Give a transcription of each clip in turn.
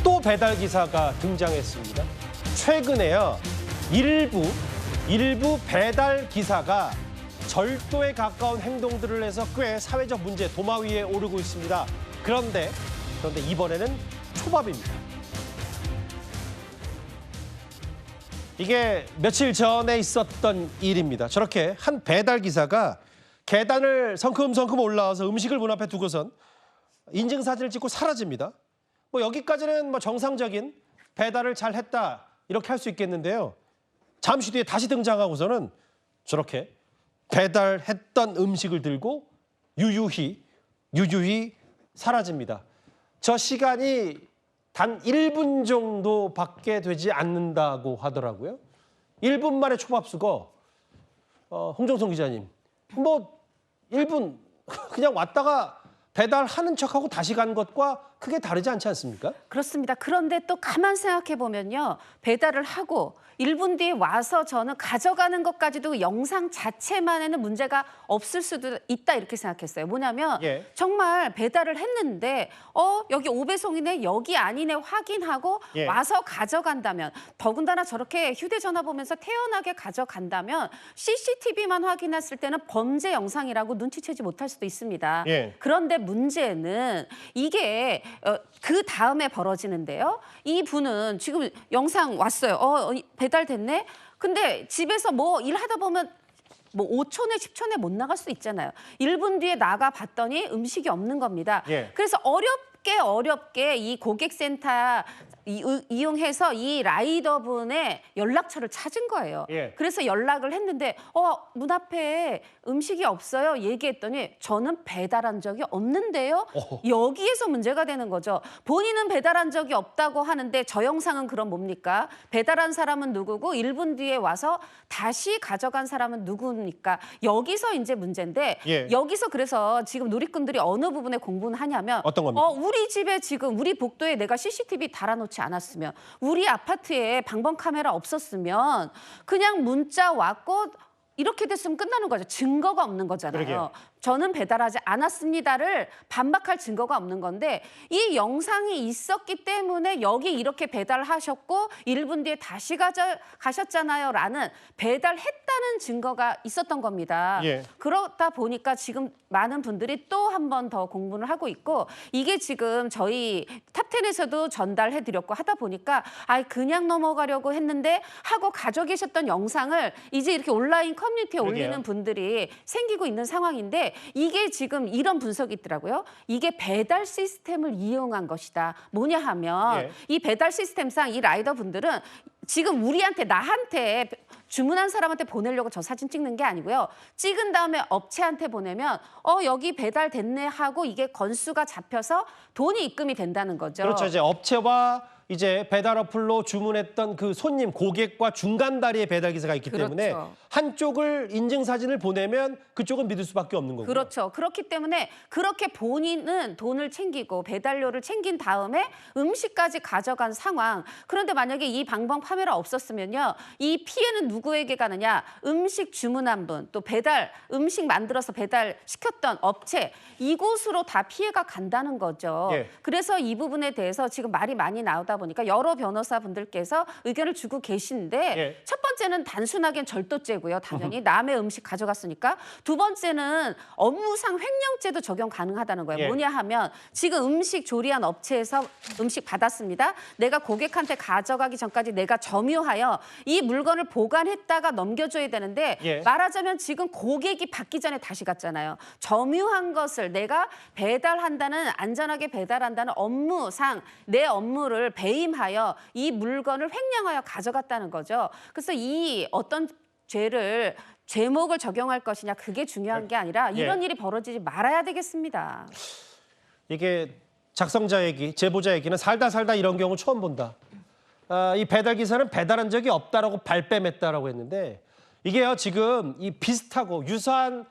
또 배달 기사가 등장했습니다. 최근에요, 일부 배달 기사가 절도에 가까운 행동들을 해서 꽤 사회적 문제 도마 위에 오르고 있습니다. 그런데 이번에는 초밥입니다. 이게 며칠 전에 있었던 일입니다. 저렇게 한 배달 기사가 계단을 성큼성큼 올라와서 음식을 문 앞에 두고선 인증사진을 찍고 사라집니다. 뭐 여기까지는 뭐 정상적인 배달을 잘 했다 이렇게 할 수 있겠는데요. 잠시 뒤에 다시 등장하고서는 저렇게 배달했던 음식을 들고 유유히 사라집니다. 저 시간이 단 1분 정도밖에 되지 않는다고 하더라고요. 1분 만에 초밥 수거. 홍정성 기자님, 뭐 1분 그냥 왔다가 배달하는 척하고 다시 간 것과 크게 다르지 않지 않습니까? 그렇습니다. 그런데 또 가만 생각해 보면요. 배달을 하고 1분 뒤에 와서 저는 가져가는 것까지도 영상 자체만에는 문제가 없을 수도 있다 이렇게 생각했어요. 뭐냐면 정말 배달을 했는데 여기 5배송이네 여기 아니네 확인하고 와서 가져간다면, 더군다나 저렇게 휴대전화 보면서 태연하게 가져간다면 CCTV만 확인했을 때는 범죄 영상이라고 눈치채지 못할 수도 있습니다. 그런데 문제는 이게 그 다음에 벌어지는데요. 이 분은 지금 영상 왔어요. 배달됐네. 근데 집에서 뭐 일하다 보면 뭐 5초 내 10초 내 못 나갈 수 있잖아요. 1분 뒤에 나가 봤더니 음식이 없는 겁니다. 그래서 어렵게 이 고객센터 이용해서 이 라이더분의 연락처를 찾은 거예요. 그래서 연락을 했는데 문 앞에 음식이 없어요. 얘기했더니 저는 배달한 적이 없는데요. 여기에서 문제가 되는 거죠. 본인은 배달한 적이 없다고 하는데 저 영상은 그럼 뭡니까? 배달한 사람은 누구고 1분 뒤에 와서 다시 가져간 사람은 누구입니까? 여기서 이제 문제인데 여기서 그래서 지금 누리꾼들이 어느 부분에 공분을 하냐면 어떤 겁니까? 우리 집에 지금 우리 복도에 내가 CCTV 달아놓지 않았으면, 우리 아파트에 방범 카메라 없었으면 그냥 문자 왔고 이렇게 됐으면 끝나는 거죠. 증거가 없는 거잖아요. 그러게요. 저는 배달하지 않았습니다를 반박할 증거가 없는 건데 이 영상이 있었기 때문에 여기 이렇게 배달하셨고 1분 뒤에 다시 가셨잖아요 라는 배달했다는 증거가 있었던 겁니다. 그러다 보니까 지금 많은 분들이 또 한 번 더 공분을 하고 있고, 이게 지금 저희 탑10에서도 전달해드렸고 하다 보니까 그냥 넘어가려고 했는데 하고 가져 계셨던 영상을 이제 이렇게 온라인 커뮤니티에 올리는 분들이 생기고 있는 상황인데, 이게 지금 이런 분석이 있더라고요. 이게 배달 시스템을 이용한 것이다. 뭐냐 하면 이 배달 시스템상 이 라이더 분들은 지금 나한테 주문한 사람한테 보내려고 저 사진 찍는 게 아니고요. 찍은 다음에 업체한테 보내면 여기 배달됐네 하고 이게 건수가 잡혀서 돈이 입금이 된다는 거죠. 그렇죠. 이제 업체와 이제 배달 어플로 주문했던 그 손님, 고객과 중간 다리에 배달 기사가 있기 때문에 한쪽을 인증 사진을 보내면 그쪽은 믿을 수밖에 없는 거고요. 그렇죠. 그렇기 때문에 그렇게 본인은 돈을 챙기고 배달료를 챙긴 다음에 음식까지 가져간 상황. 그런데 만약에 이 방범 카메라 없었으면요, 이 피해는 누구에게 가느냐? 음식 주문한 분, 또 음식 만들어서 배달시켰던 업체, 이곳으로 다 피해가 간다는 거죠. 그래서 이 부분에 대해서 지금 말이 많이 나오다 보니까 여러 변호사분들께서 의견을 주고 계신데 첫 번째는 단순하게 절도죄고요. 당연히 남의 음식 가져갔으니까. 두 번째는 업무상 횡령죄도 적용 가능하다는 거예요. 뭐냐 하면 지금 음식 조리한 업체에서 음식 받았습니다. 내가 고객한테 가져가기 전까지 내가 점유하여 이 물건을 보관했다가 넘겨줘야 되는데 말하자면 지금 고객이 받기 전에 다시 갔잖아요. 점유한 것을 내가 안전하게 배달한다는 업무상 내 업무를 배임하여 이 물건을 횡령하여 가져갔다는 거죠. 그래서 이 어떤 죄목을 적용할 것이냐, 그게 중요한 게 아니라 이런 일이 벌어지지 말아야 되겠습니다. 이게 작성자 얘기, 제보자 얘기는 살다 이런 경우 처음 본다. 이 배달 기사는 배달한 적이 없다라고 발뺌했다라고 했는데, 이게요 지금 이 비슷하고 유사한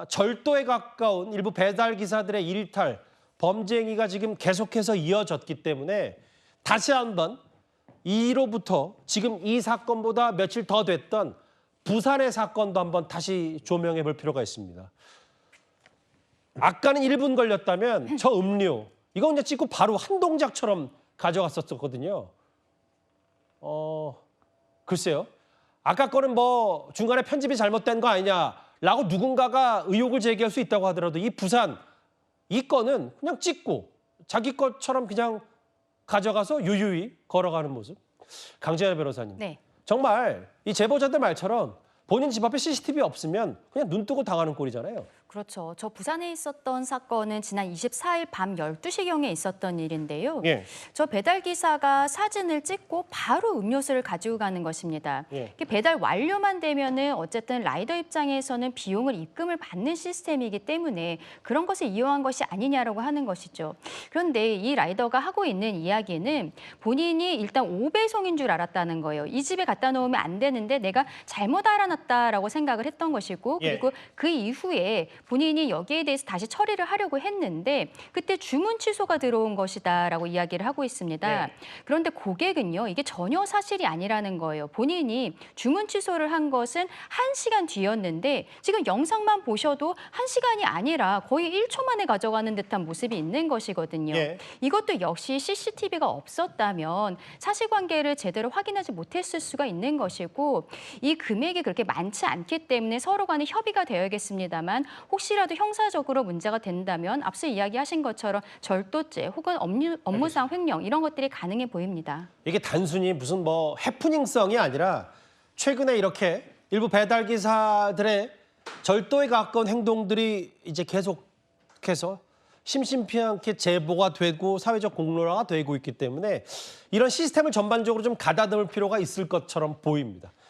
절도에 가까운 일부 배달 기사들의 일탈, 범죄 행위가 지금 계속해서 이어졌기 때문에 다시 한번 2로부터 지금 이 사건보다 며칠 더 됐던 부산의 사건도 한번 다시 조명해 볼 필요가 있습니다. 아까는 1분 걸렸다면 저 음료, 이거 그냥 찍고 바로 한 동작처럼 가져갔었거든요. 글쎄요. 아까 거는 뭐 중간에 편집이 잘못된 거 아니냐라고 누군가가 의혹을 제기할 수 있다고 하더라도 이 부산 이 건은 그냥 찍고 자기 것처럼 그냥 가져가서 유유히 걸어가는 모습. 강재현 변호사님. 네. 정말 이 제보자들 말처럼 본인 집 앞에 CCTV 없으면 그냥 눈 뜨고 당하는 꼴이잖아요. 그렇죠. 저 부산에 있었던 사건은 지난 24일 밤 12시경에 있었던 일인데요. 예. 저 배달 기사가 사진을 찍고 바로 음료수를 가지고 가는 것입니다. 예. 이게 배달 완료만 되면은 어쨌든 라이더 입장에서는 비용을 입금을 받는 시스템이기 때문에 그런 것을 이용한 것이 아니냐라고 하는 것이죠. 그런데 이 라이더가 하고 있는 이야기는 본인이 일단 5배송인 줄 알았다는 거예요. 이 집에 갖다 놓으면 안 되는데 내가 잘못 알아놨다라고 생각을 했던 것이고 예. 그리고 그 이후에 본인이 여기에 대해서 다시 처리를 하려고 했는데 그때 주문 취소가 들어온 것이다라고 이야기를 하고 있습니다. 네. 그런데 고객은요, 이게 전혀 사실이 아니라는 거예요. 본인이 주문 취소를 한 것은 1시간 뒤였는데 지금 영상만 보셔도 1시간이 아니라 거의 1초 만에 가져가는 듯한 모습이 있는 것이거든요. 예. 이것도 역시 CCTV가 없었다면 사실관계를 제대로 확인하지 못했을 수가 있는 것이고 이 금액이 그렇게 많지 않기 때문에 서로 간에 협의가 되어야겠습니다만 혹시라도 형사적으로 문제가 된다면 앞서 이야기하신 것처럼 절도죄 혹은 업무상 횡령 이런 것들이 가능해 보입니다. 이게 단순히 무슨 뭐 해프닝성이 아니라 최근에 이렇게 일부 배달 기사들의 절도에 가까운 행동들이 이제 계속해서 심심찮게 제보가 되고 사회적 공론화가 되고 있기 때문에 이런 시스템을 전반적으로 좀 가다듬을 필요가 있을 것처럼 보입니다.